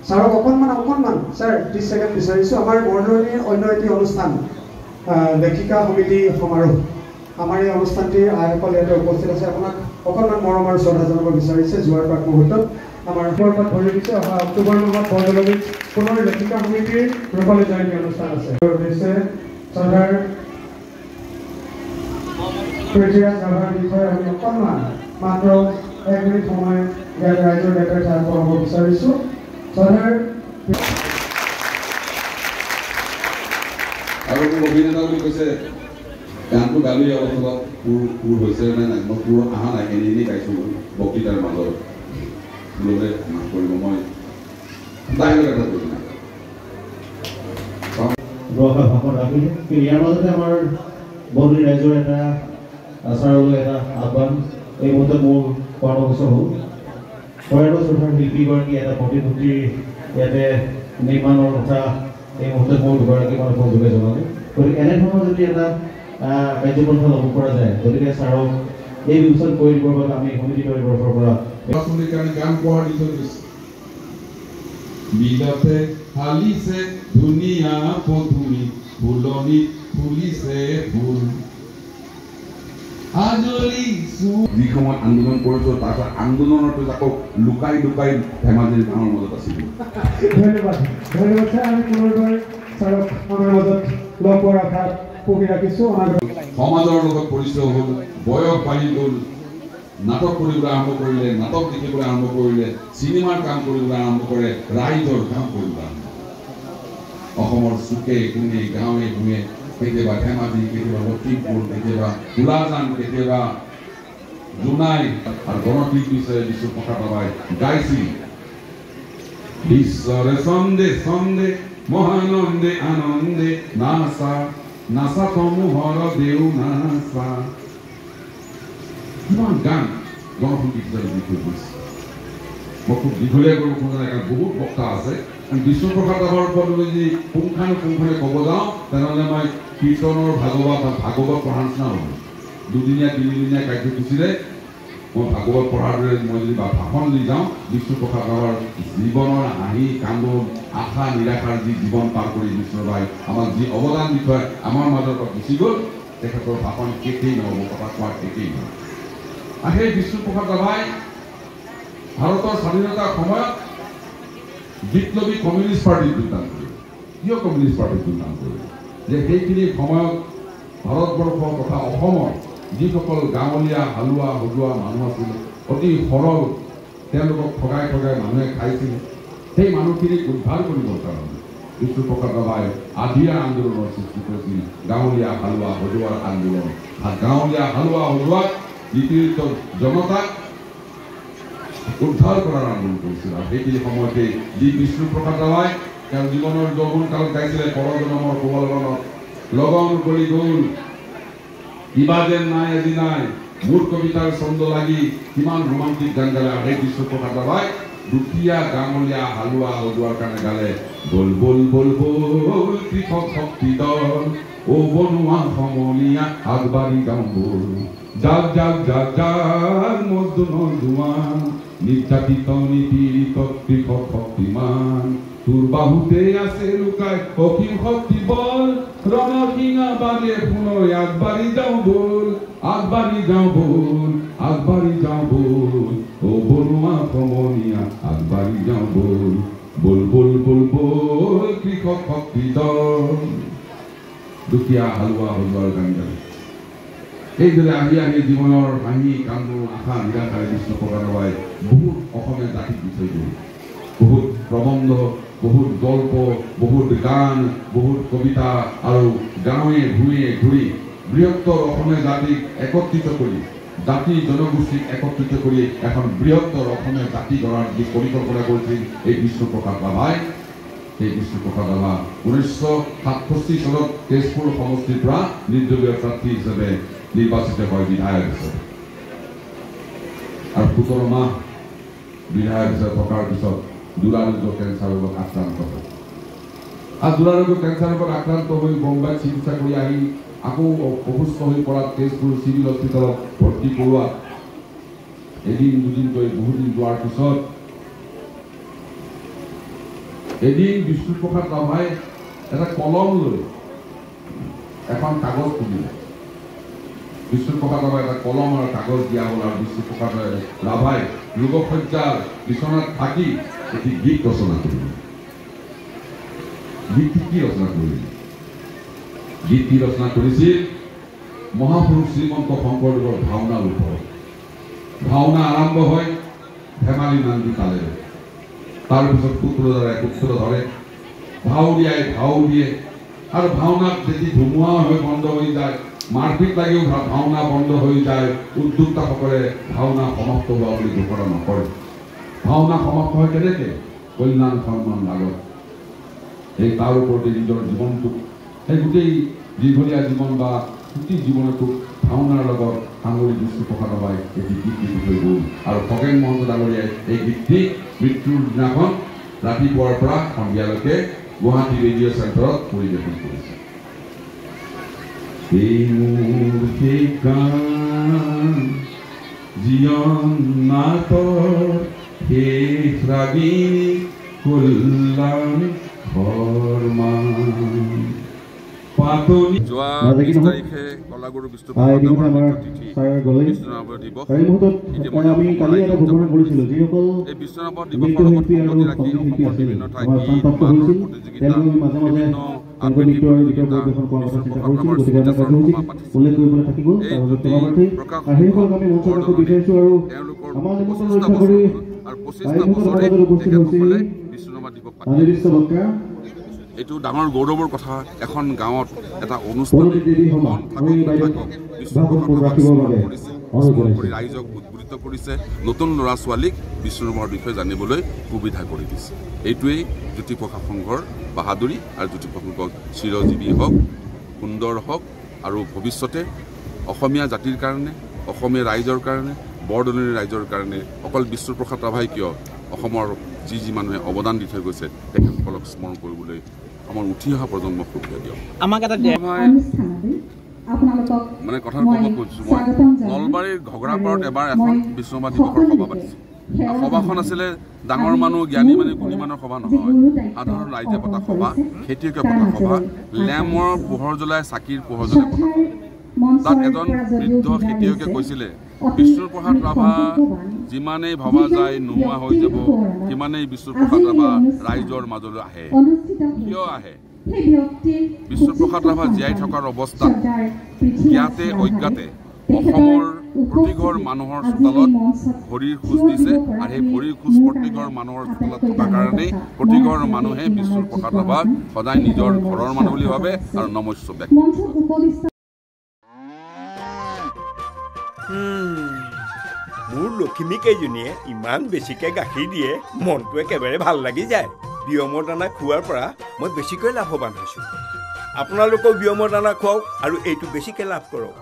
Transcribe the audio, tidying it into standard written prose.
ছাৰক অকণমান sir 30 second বিচাৰিছোঁ। আমাৰ বৰদলৈৰ অন্য এটি অনুষ্ঠান লেখিকা সমিতি সমাৰোহ, আমাৰ এই অনুষ্ঠানটিৰ আয়োজকসকল ইয়াতে উপস্থিত আছে। আপোনাক অকণমান মৰম আৰু শ্ৰদ্ধা জনাব বিচাৰিছে। যোৱাৰ প্ৰাক মুহূৰ্তত আমাৰ ওপৰত ধৰি দিছে অহা অক্টোবৰ মাহত বৰদলৈত পুনৰ লেখিকা সমিতিৰ ৰূপালী জয়ন্তী অনুষ্ঠান আছে। চৰ্দাৰ পৃথ্বীৰাজ ৰাভাৰ বিষয়ে আমি অকণমান মাত্ৰ 1 মিনিট সময় ইয়াত ৰাইজৰ ডেকাৰ ঠাই পঢ়াব বিচাৰিছোঁ। চৰ্দাৰ আৰু মোক অভিনেতা বুলি কৈছে গানটো গালোৱে অলপ অলপ সুৰ হৈছে নে নাই, মই সুৰ অহা নাই, এনেই গাইছোঁ বক্তৃতাৰ মাজত ল'লে মাফ কৰিব। মই বাহিৰত এটা কৰিব নাই ভাষণ ৰাখিলে। ইয়াৰ মাজতে আমাৰ বৰদলৈ ৰাইজৰ এটা আচাৰলৈ এটা আহ্বান এই মুহূৰ্তত মোৰ কৰ্মগোচৰ হ'ল। প্ৰয়াত শ্ৰোতাৰ শিল্পীগৰাকী এটা প্ৰতিমূৰ্তি ইয়াতে নিৰ্মাণৰ কথা এই মুহূৰ্তত মোৰ দুগৰাকী মানুহক যোগে জনালোঁ। গতিকে এনেধৰণৰ যদি এটা কাৰ্যপন্থা ল'ব পৰা যায়, গতিকে ছাৰক এই ব্যৱস্থা কৰি দিবৰ বাবে আমি সমিতিৰ তৰফৰ পৰা গান পোৱাৰ দি থৈ দিছে। বিলতে হালিছে ধুনীয়া পদুমি, ফুলনি ফুলিছে ফুল যি সময়ত আন্দোলন কৰিছোঁ, তাৰপিছত আন্দোলনৰ পিছত আকৌ লুকাই লুকাই ধেমাজিৰ গাঁৱৰ মাজত আছিলোঁ। ধন্যবাদ ছাৰ। আমি পুনৰবাৰ ছাৰক আমাৰ মাজত লগ পোৱাৰ আশাত পুহি ৰাখিছোঁ। সমাজৰ লগত পৰিচয় হ'ল, বয়স বাঢ়ি গ'ল, নাটক কৰিবলৈ আৰম্ভ কৰিলে, নাটক লিখিবলৈ আৰম্ভ কৰিলে, চিনেমাৰ কাম কৰিবলৈ আৰম্ভ কৰে, ৰাইজৰ কাম কৰিবলৈ আৰম্ভ কৰে। অসমৰ চুকে কোণে গাঁৱে ভূঞে, কেতিয়াবা ধেমাজি, কেতিয়াবা লখিমপুৰ, কেতিয়াবা গোলাজান, কেতিয়াবা জোনাই আৰু গণশিল্পী বিশ্বপ্ৰসাদ ৰাভাই গাইছিল বিশ্বৰে চন্দে চন্দে মহানন্দে আনন্দে নাচা নাচা তমোহৰ দেউ নাচা। কিমান গান গণশিল্পী হিচাপে দি থৈ গৈছে। মই খুব দীঘলীয়া কৰিব খোজা নাই, কাৰণ বহুত বক্তা আছে। বিশ্বপ্ৰসাদ ৰাভাৰ ওপৰত যদি পুংখানুপুংখে ক'ব যাওঁ, তেনেহ'লে মই কীৰ্তনৰ ভাগৱত পঢ়াৰ নিচিনা হ'ব। দুদিনীয়া তিনিদিনীয়া কাৰ্যসূচীৰে মই ভাগৱত পঢ়াৰ দৰে মই যদি ভাষণ দি যাওঁ, বিশ্বপ্ৰসাদ ৰাভাৰ জীৱনৰ হাঁহি কান্দোন আশা নিৰাশাৰ যি জীৱন পাৰ কৰি বিশ্বৰাভাই আমাক যি অৱদান দি থৈ আমাৰ মাজৰ পৰা গুচি গ'ল, তেখেতৰ ভাষণ শেষেই নহ'ব, কথা কোৱাৰ শেষেই নহ'ব। আৰু সেই বিশ্বপ্ৰসাদ ৰাভাই ভাৰতৰ স্বাধীনতাৰ সময়ত বিপ্লৱী কমিউনিষ্ট পাৰ্টিত যোগদান কৰিলে। কিয় কমিউনিষ্ট পাৰ্টিত যোগদান কৰিলে? যে সেইখিনি সময়ত ভাৰতবৰ্ষৰ তথা অসমৰ যিসকল গাঁৱলীয়া হালোৱা হজুৱা মানুহ আছিল, অতি সৰল, তেওঁলোকক ঠগাই ঠগাই মানুহে খাইছিল, সেই মানুহখিনিক উদ্ধাৰ কৰিবৰ কাৰণে বিশ্বপ্ৰসাদ ৰাভাই আধিয়া আন্দোলনৰ সৃষ্টি কৰিছিল। গাঁৱলীয়া হালোৱা হজুৱাৰ আন্দোলন। গাঁৱলীয়া হালোৱা হজুৱাক নিপীড়িত জনতাক উদ্ধাৰ কৰাৰ আন্দোলন কৰিছিল। আৰু সেইখিনি সময়তে যি বিষ্ণুপ্ৰসাদ ৰাভাই তেওঁৰ জীৱনৰ যৌৱনকালত গাইছিলে পৰজনমৰ কোমলনত লগন কৰি গ'ল কিবা যেন নাই আজি নাই, মোৰ কবিতাৰ ছন্দ লাগি কিমান ৰোমান্টিক গান গালে। আৰু সেই বিষ্ণুপ্ৰসাদ ৰাভাই দুখীয়া গাঁৱলীয়া হালোৱা হজুৱাৰ কাৰণে গালে বল বল বল বল কৃষক শক্তি দল, ও বনোৱা সমনীয়া আগবাঢ়ি যাওঁ বল, জাগ জাগ জাগ জাগ মজদুৰৰ জোৱান, নিৰ্যাতিত নিপীড়িত কৃষক শক্তিমান, তোৰ বাহুতে আছে লুকাই অসীম শক্তি বল, ৰণসিঙা বাজে শুনৈ আগবাঢ়ি যাওঁ বল, আগবাঢ়ি যাওঁ বল, আগবাঢ়ি যাওঁ বল, ও বনোৱা সমনীয়া আগবাঢ়ি যাওঁ বল, বল বল বল বল কৃষক শক্তি দল। দুখীয়া হালোৱা হজুৱাৰ গান গালে। এইদৰে আহি আহি জীৱনৰ হাঁহি কান্দোন আশা নিৰাশাৰে বিষ্ণুপ্ৰসাদ ৰাভাই বহুত অসমীয়া জাতিক দি থৈ গ'ল। বহুত প্ৰবন্ধ, বহুত গল্প, বহুত গান, বহুত কবিতা আৰু গাঁৱে ভূঞে ঘূৰি বৃহত্তৰ অসমীয়া জাতিক একত্ৰিত কৰি, জাতি জনগোষ্ঠীক একত্ৰিত কৰি এখন বৃহত্তৰ অসমীয়া জাতি গঢ়াৰ যি পৰিকল্পনা কৰিছিল এই বিষ্ণুপ্ৰসাদ ৰাভাই, সেই বিষ্ণুপ্ৰসাদ ৰাভা 1967 চনত তেজপুৰ সমষ্টিৰ পৰা নিৰ্দলীয় প্ৰাৰ্থী হিচাপে নিৰ্বাচিত হয় বিধায়ক হিচাপে। আৰু 17 মাহ বিধায়ক হিচাপে থকাৰ পিছত দুৰাৰোগ্য কেঞ্চাৰ ৰোগত আক্ৰান্ত হয়। আৰু দুৰাৰোগ্য কেঞ্চাৰ ৰোগত আক্ৰান্ত হৈ বম্বাইত চিকিৎসা কৰি আহি আকৌ অসুস্থ হৈ পৰাত তেজপুৰ চিভিল হস্পিটেলত ভৰ্তি কৰোৱাত এদিন দুদিনকৈ বহুদিন যোৱাৰ পিছত এদিন বিষ্ণুপ্ৰসাদ ৰাভাই এটা কলম লৈ এখন কাগজ খুলিলে। বিষ্ণুপ্ৰসাদ ৰাভাই এটা কলম আৰু কাগজ দিয়া হ'ল আৰু বিষ্ণুপ্ৰসাদ ৰাভাই ৰোগশয্যাৰ বিচনাত থাকি এটি গীত ৰচনা কৰিলে। গীতটি কি ৰচনা কৰিলে? গীতটি ৰচনা কৰিছিল মহাপুৰুষ শ্ৰীমন্ত শংকৰদেৱৰ ভাওনাৰ ওপৰত। ভাওনা আৰম্ভ হয় ধেমালি নান্দি তালেৰে, তাৰপিছত সূত্ৰধাৰে সূত্ৰ ধৰে, ভাওৰীয়াই ভাও দিয়ে আৰু ভাওনাত যদি ধুমুহা হৈ বন্ধ হৈ যায়, মাৰপিট লাগিও ভাওনা বন্ধ হৈ যায়, উদ্যোক্তাসকলে ভাওনা সমাপ্ত হোৱা বুলি ঘোষণা নকৰে। ভাওনা সমাপ্ত হয় কেনেকৈ? কল্যাণ সন্মান লাগত এই তাৰ ওপৰতে নিজৰ জীৱনটোক, সেই গোটেই দীঘলীয়া জীৱন বা গোটেই জীৱনটোক ভাওনাৰ লগত সাঙুৰি বিষ্ণুপ্ৰসাদ ৰাভাই এটি গীত লিখি থৈ গ'ল। আৰু খগেন মহন্ত ডাঙৰীয়াই এই গীতটি মৃত্যুৰ দিনাখন ৰাতিপুৱাৰ পৰা সন্ধিয়ালৈকে গুৱাহাটী ৰেডিঅ' চেণ্টাৰত পৰিৱেশন কৰিছে। এই মোৰ সেইকান জীৱন নাটৰ শেষ ৰাগিনী কল্যাণ যোৱা 20 তাৰিখে কলাগুৰু বিষ্ণুপ্ৰসাদ ৰাভাৰ তিথি বিষ্ণুৰাভ দিৱস। এই বিষ্ণুৰাভ দিৱসৰ লগত সংগতি ৰাখি অসমৰ বিভিন্ন ঠাইত গীত মাতৰ প্ৰতিযোগিতা, বিভিন্ন আবৃত্তি প্ৰতিযোগিতা, বিষ্ণুপ্ৰসাদ ৰাভাৰ স্মৃতি সভা পাতিছিল। এই জ্যোতি প্ৰকাশ তেওঁলোকৰ 25টা বছৰ হ'ল আৰু 25টা বছৰে তেখেতসকলে বিষ্ণুৰাভ দিৱস পাতিছিল। এইটো ডাঙৰ গৌৰৱৰ কথা। এখন গাঁৱত এটা অনুষ্ঠান ৰাইজক উদ্বুদ্ধ কৰিছে, নতুন ল'ৰা ছোৱালীক বিষ্ণুৰাভৰ বিষয়ে জানিবলৈ সুবিধা কৰি দিছে। এইটোৱেই জ্যোতিপ্ৰকাশ সংঘৰ বাহাদুৰি আৰু জ্যোতিপ্ৰকাশ সংঘ চিৰজীৱী হওক, সুন্দৰ হওক আৰু ভৱিষ্যতে অসমীয়া জাতিৰ কাৰণে, অসমীয়া ৰাইজৰ কাৰণে, বৰদলনি ৰাইজৰ কাৰণে অকল বিষ্ণুপ্ৰসাদ ৰাভাই কিয়, অসমৰ যি মানুহে অৱদান দি থৈ গৈছে তেখেতসকলক স্মৰণ কৰিবলৈ আমাৰ উঠি অহা প্ৰজন্মক সুবিধা দিয়ক। আমাক এটা মানে কথা ক'ব খুজিছোঁ, মই নলবাৰীৰ ঘগৰাপাৰত এবাৰ এখন বিষ্ণুৰাভ দিৱসৰ সভা পাতিছোঁ। সভাখন আছিলে ডাঙৰ মানুহ, জ্ঞানী মানুহ, গুণী মানুহৰ সভা নহয়, সাধাৰণ ৰাইজে পতা সভা, খেতিয়কে পতা সভা, লেমৰ পোহৰ জ্বলাই, চাকিৰ পোহৰ জ্বলাই পতা সভা। তাত এজন বৃদ্ধ খেতিয়কে কৈছিলে, বিষ্ণুপ্ৰসাদ ৰাভা যিমানেই ভবা যায় নোহোৱা হৈ যাব, সিমানেই বিষ্ণুপ্ৰসাদ ৰাভা ৰাইজৰ মাজলৈ আহে। কিয় আহে? বিষ্ণুপ্ৰসাদ ৰাভা জীয়াই থকাৰ অৱস্থাত জ্ঞাতে অজ্ঞাতে অসমৰ প্ৰতিঘৰ মানুহৰ চোতালত ভৰিৰ খোজ দিছে, আৰু সেই ভৰিৰ খোজ প্ৰতিঘৰ মানুহৰ চোতালত থকাৰ কাৰণেই প্ৰতিঘৰ মানুহে বিষ্ণুপ্ৰসাদ ৰাভাক সদায় নিজৰ ঘৰৰ মানুহ বুলি ভাবে আৰু নমস্য ব্যক্তি। মোৰ লখিমী কেইজনীয়ে ইমান বেছিকৈ গাখীৰ দিয়ে, মনটো একেবাৰে ভাল লাগি যায়। বিয়মৰ দানা খোৱাৰ পৰা মই বেছিকৈ লাভৱান হৈছোঁ। আপোনালোকেও বিয়মৰ দানা খুৱাওক আৰু এইটো বেছিকৈ লাভ কৰক।